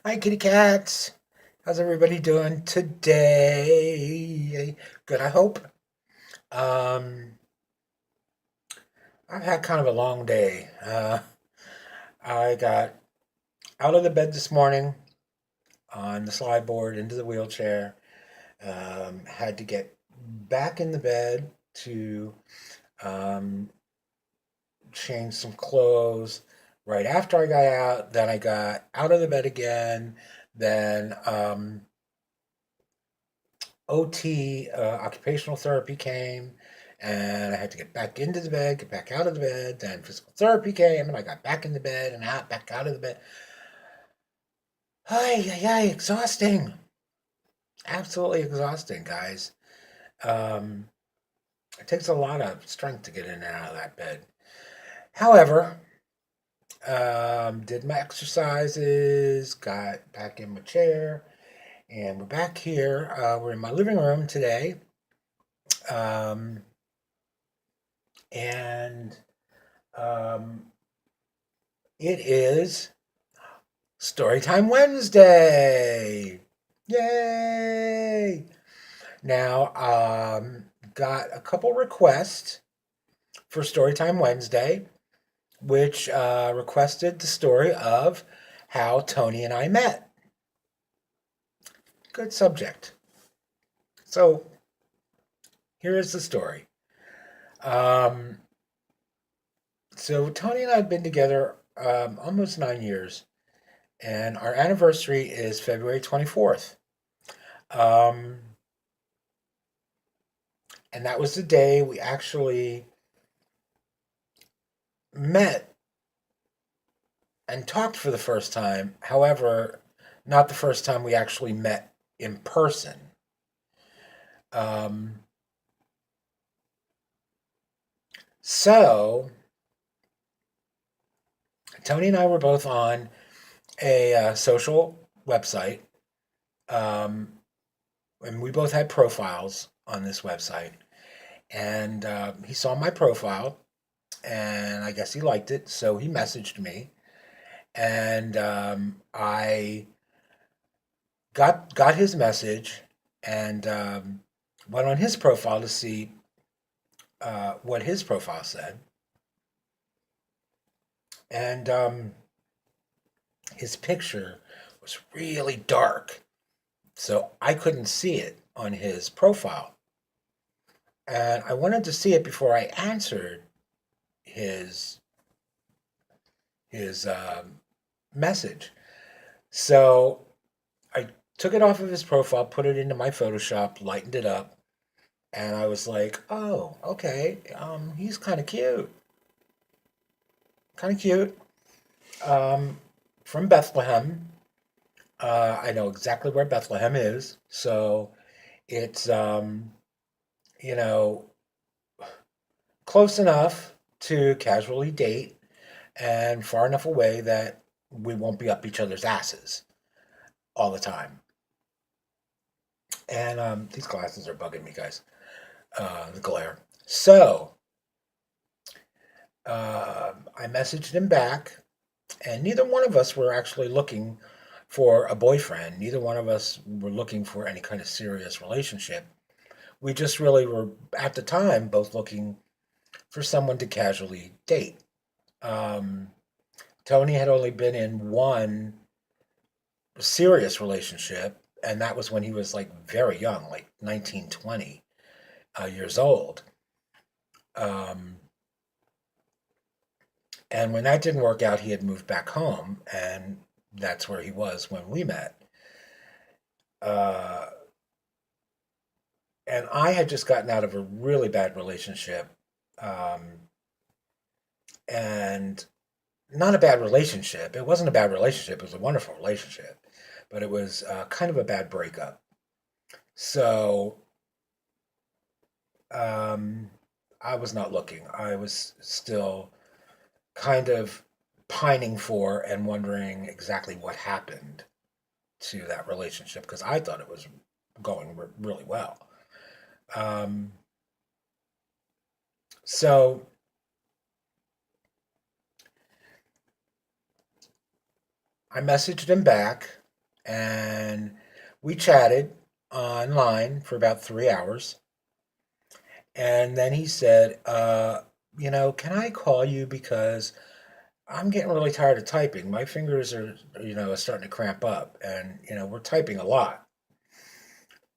Hi, kitty cats. How's everybody doing today? Good, I hope. Um, I've had kind of a long day. I got out of the bed this morning on the slide board into the wheelchair. Had to get back in the bed to um, change some clothes. Right after I got out, then I got out of the bed again. Then OT, occupational therapy came, and I had to get back into the bed, get back out of the bed. Then physical therapy came, and I got back in the bed and out, back out of the bed. Ay, ay, ay, exhausting. Absolutely exhausting, guys. Um, it takes a lot of strength to get in and out of that bed. However, did my exercises, got back in my chair, and we're back here. We're in my living room today. Um, and um, It is Storytime Wednesday. Yay! Now, got a couple requests for Storytime Wednesday, which requested the story of how Tony and I met. Good subject. So, here is the story. Um, so, Tony and I have been together almost 9 years, and our anniversary is February 24th. Um, and that was the day we actually met and talked for the first time. However, not the first time we actually met in person. Um, so, Tony and I were both on a social website, um, and we both had profiles on this website. And he saw my profile, and I guess he liked it, so he messaged me, and I got his message and went on his profile to see what his profile said, and his picture was really dark, so I couldn't see it on his profile, and I wanted to see it before I answered his his message. So I took it off of his profile, put it into my Photoshop, lightened it up, and I was like, "Oh, okay, he's kind of cute, um, from Bethlehem." I know exactly where Bethlehem is, so it's you know close enough to casually date and far enough away that we won't be up each other's asses all the time. And these glasses are bugging me, guys. The glare. So I messaged him back, and neither one of us were actually looking for a boyfriend. Neither one of us were looking for any kind of serious relationship. We just really were, at the time, both looking for someone to casually date. Um, Tony had only been in one serious relationship, and that was when he was like very young, like 19, 20 years old. Um, and when that didn't work out, he had moved back home, and that's where he was when we met. Uh, and I had just gotten out of a really bad relationship, um, and not a bad relationship. It wasn't a bad relationship. It was a wonderful relationship, but it was kind of a bad breakup. So um, I was not looking. I was still kind of pining for and wondering exactly what happened to that relationship because I thought it was going really well. Um, so I messaged him back, and we chatted online for about 3 hours. And then he said, can I call you because I'm getting really tired of typing. My fingers are, starting to cramp up, and we're typing a lot.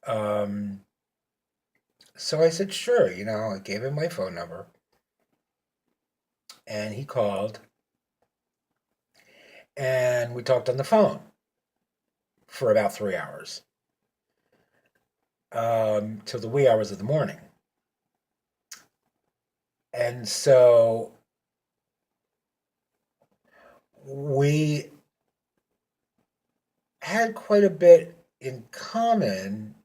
Um, so I said, sure. I gave him my phone number, and he called, and we talked on the phone for about 3 hours, till the wee hours of the morning. And so we had quite a bit in common,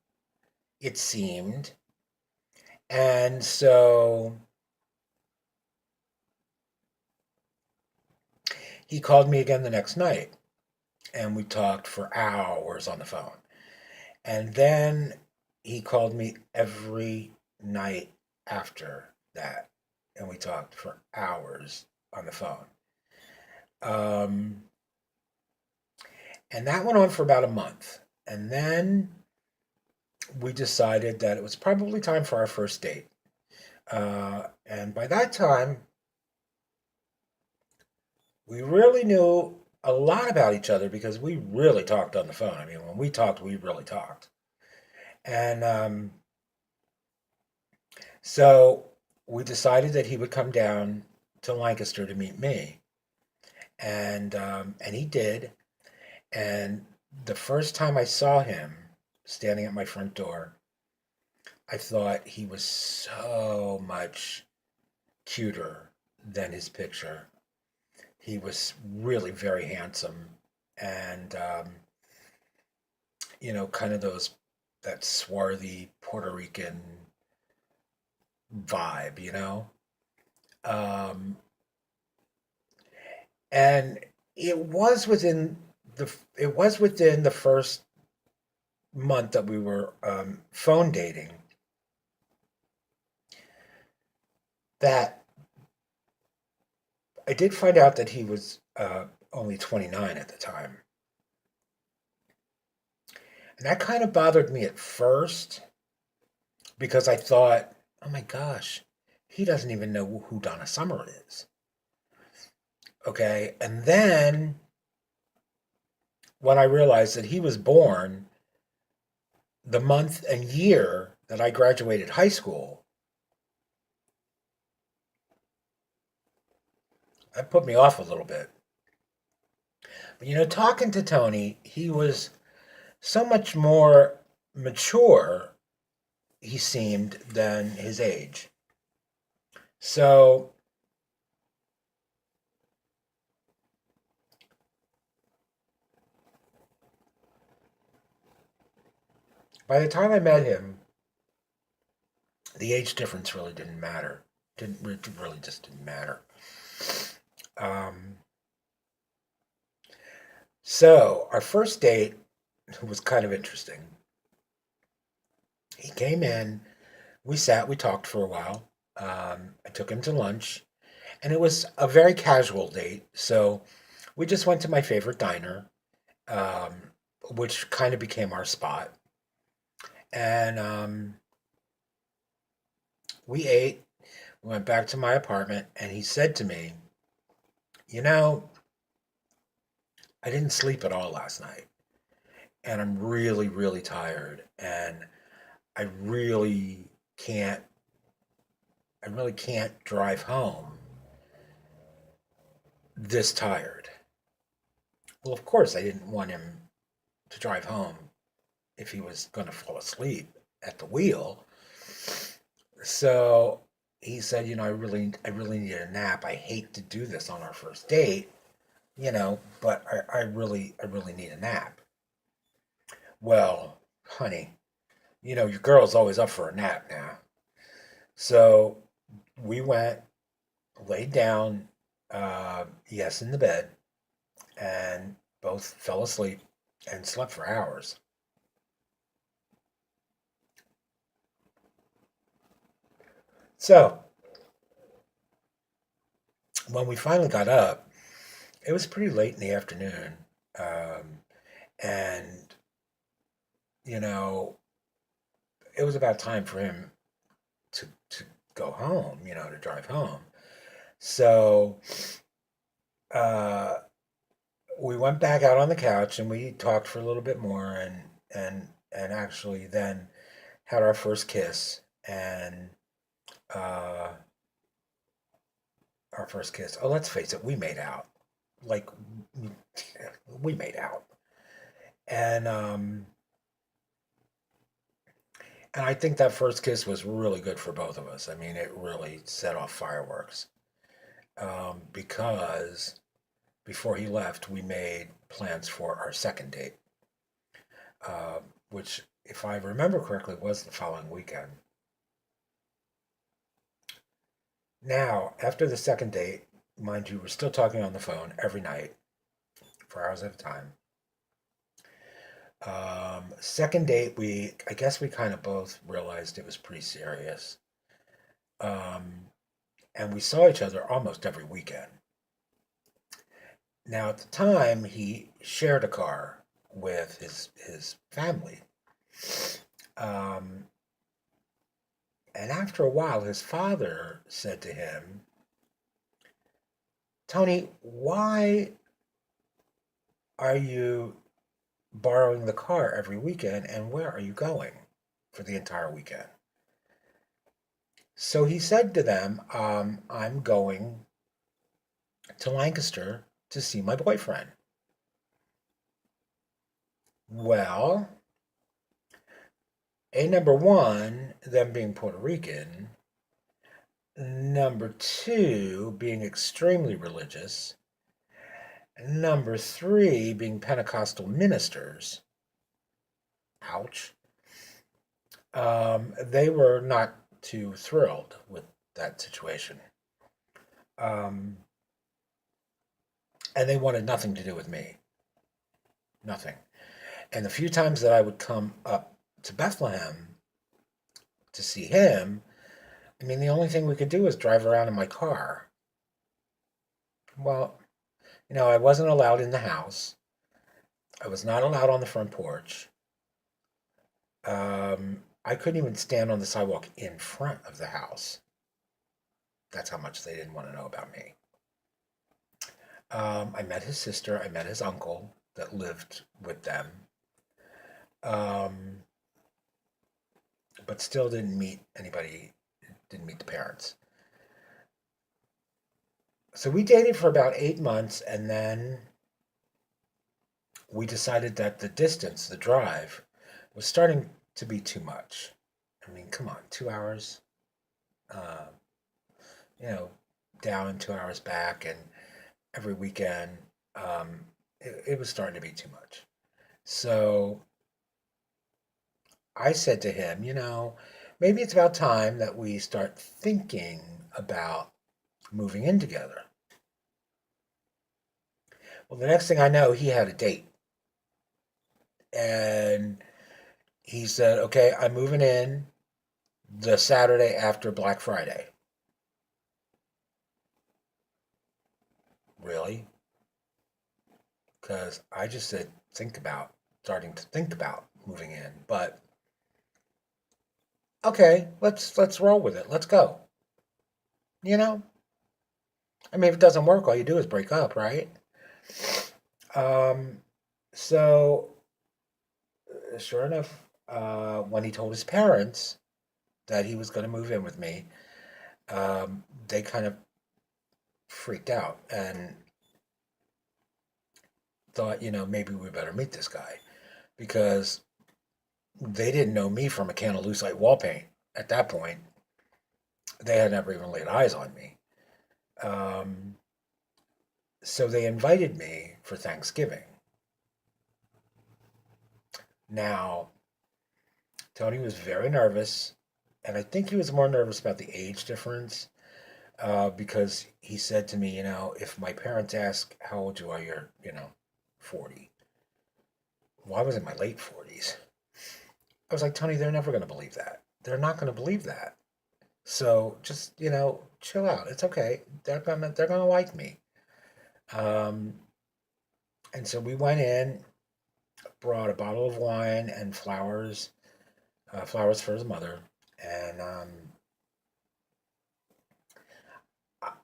it seemed. And so he called me again the next night, and we talked for hours on the phone. And then he called me every night after that, and we talked for hours on the phone. Um, and that went on for about a month. And then we decided that it was probably time for our first date. And by that time, we really knew a lot about each other because we really talked on the phone. I mean, when we talked, we really talked. And so we decided that he would come down to Lancaster to meet me. And he did. And the first time I saw him standing at my front door, I thought he was so much cuter than his picture. He was really very handsome, and kind of that swarthy Puerto Rican vibe. Um, and it was within the first month that we were phone dating that I did find out that he was only 29 at the time. And that kind of bothered me at first because I thought, oh my gosh, he doesn't even know who Donna Summer is. Okay. And then when I realized that he was born the month and year that I graduated high school, that put me off a little bit. But talking to Tony, he was so much more mature, he seemed, than his age. So by the time I met him, the age difference really didn't matter. It really just didn't matter. Um, so our first date was kind of interesting. He came in, we sat, we talked for a while. I took him to lunch, and it was a very casual date. So we just went to my favorite diner, um, which kind of became our spot. And we ate, we went back to my apartment, and he said to me, You know, I didn't sleep at all last night, and I'm really, really tired, and I really can't, I really can't drive home this tired. Well, of course, I didn't want him to drive home if he was going to fall asleep at the wheel. So he said, I really need a nap. I hate to do this on our first date, but I really need a nap. Well, honey, your girl's always up for a nap now. So we went, laid down, yes, in the bed, and both fell asleep and slept for hours. So when we finally got up, it was pretty late in the afternoon. Um, And, you know, it was about time for him to go home, to drive home. So uh, we went back out on the couch and we talked for a little bit more, and actually then had our first kiss. And uh, our first kiss. Oh, let's face it, we made out. Like we made out, and and I think that first kiss was really good for both of us. I mean, it really set off fireworks, because before he left, we made plans for our second date, uh, which, if I remember correctly, was the following weekend. Now, after the second date, mind you, we're still talking on the phone every night for hours at a time. Second date, I guess we kind of both realized it was pretty serious. Um, and we saw each other almost every weekend. Now, at the time, he shared a car with his family. Um, and after a while, his father said to him, Tony, why are you borrowing the car every weekend, and where are you going for the entire weekend? So he said to them, I'm going to Lancaster to see my boyfriend. Well, number one, them being Puerto Rican, number two, being extremely religious, number three, being Pentecostal ministers, ouch, they were not too thrilled with that situation. Um, and they wanted nothing to do with me. Nothing. And the few times that I would come up to Bethlehem to see him, I mean, the only thing we could do was drive around in my car. Well, I wasn't allowed in the house. I was not allowed on the front porch. I couldn't even stand on the sidewalk in front of the house. That's how much they didn't want to know about me. I met his sister. I met his uncle that lived with them. Um, but still didn't meet anybody, didn't meet the parents. So we dated for about 8 months, and then we decided that the distance, the drive, was starting to be too much. I mean, come on, 2 hours, uh, you know, down and 2 hours back, and every weekend, it was starting to be too much. So I said to him, maybe it's about time that we start thinking about moving in together. Well, the next thing I know, he had a date. And he said, okay, I'm moving in the Saturday after Black Friday. Really? Because I just said, starting to think about moving in. But okay, let's roll with it. Let's go. You know? I mean, if it doesn't work, all you do is break up, right? Um, so sure enough, when he told his parents that he was going to move in with me, they kind of freaked out and thought, maybe we better meet this guy because they didn't know me from a can of Lucite wall paint at that point. They had never even laid eyes on me. Um, so they invited me for Thanksgiving. Now, Tony was very nervous, and I think he was more nervous about the age difference because he said to me, if my parents ask how old you are, you're, 40. Well, I was in my late 40s. I was like, Tony, they're never going to believe that. They're not going to believe that. So just, chill out. It's okay. They're gonna like me. Um, and so we went in. brought a bottle of wine and flowers, flowers for his mother, and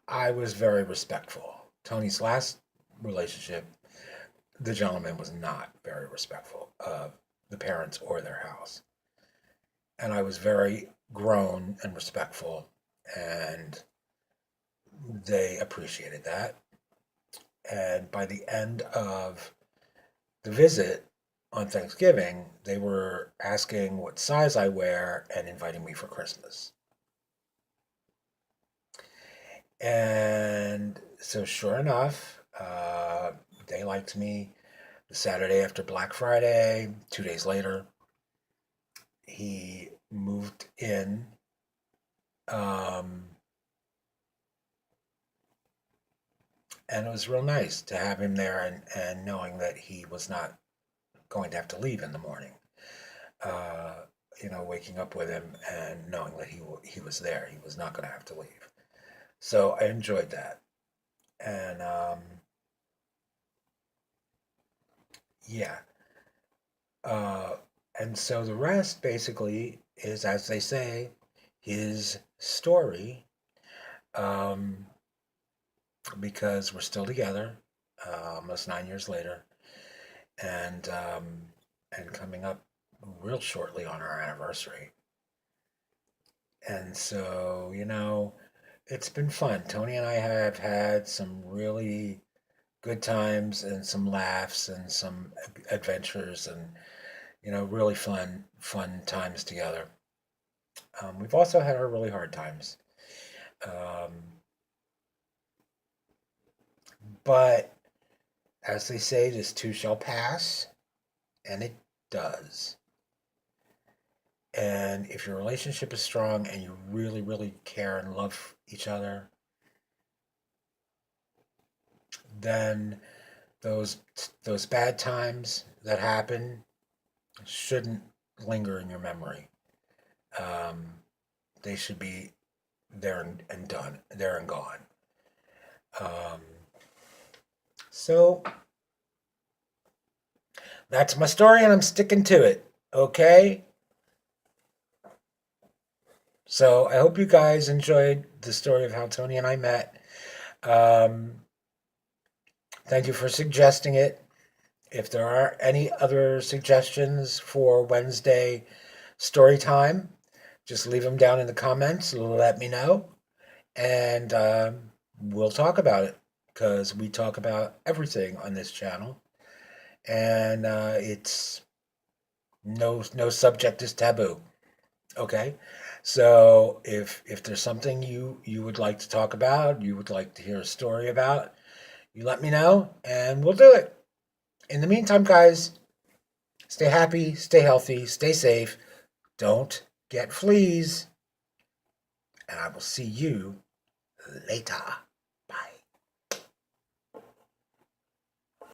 I was very respectful. Tony's last relationship, the gentleman was not very respectful of the parents or their house. And I was very grown and respectful, and they appreciated that. And by the end of the visit on Thanksgiving, they were asking what size I wear and inviting me for Christmas. And so, sure enough, they liked me. The Saturday after Black Friday, 2 days later, he moved in. Um, and it was real nice to have him there, and knowing that he was not going to have to leave in the morning. Uh, waking up with him and knowing that he was there, he was not going to have to leave. So I enjoyed that, and yeah, uh, and so the rest basically is, as they say, his story. Um, because we're still together, almost 9 years later, and coming up real shortly on our anniversary. And so, it's been fun. Tony and I have had some really good times and some laughs and some adventures, and really fun times together. We've also had our really hard times. Um, but as they say, this too shall pass, and it does. And if your relationship is strong and you really, really care and love each other, then those those bad times that happen shouldn't linger in your memory. Um, they should be there and done, there and gone. Um, so that's my story, and I'm sticking to it. Okay. So I hope you guys enjoyed the story of how Tony and I met. Um, Thank you for suggesting it. If there are any other suggestions for Wednesday story time, just leave them down in the comments. Let me know, and we'll talk about it, because we talk about everything on this channel, and it's no subject is taboo. Okay, so if there's something you would like to talk about, you would like to hear a story about, you let me know, and we'll do it. In the meantime, guys, stay happy, stay healthy, stay safe. Don't get fleas. And I will see you later.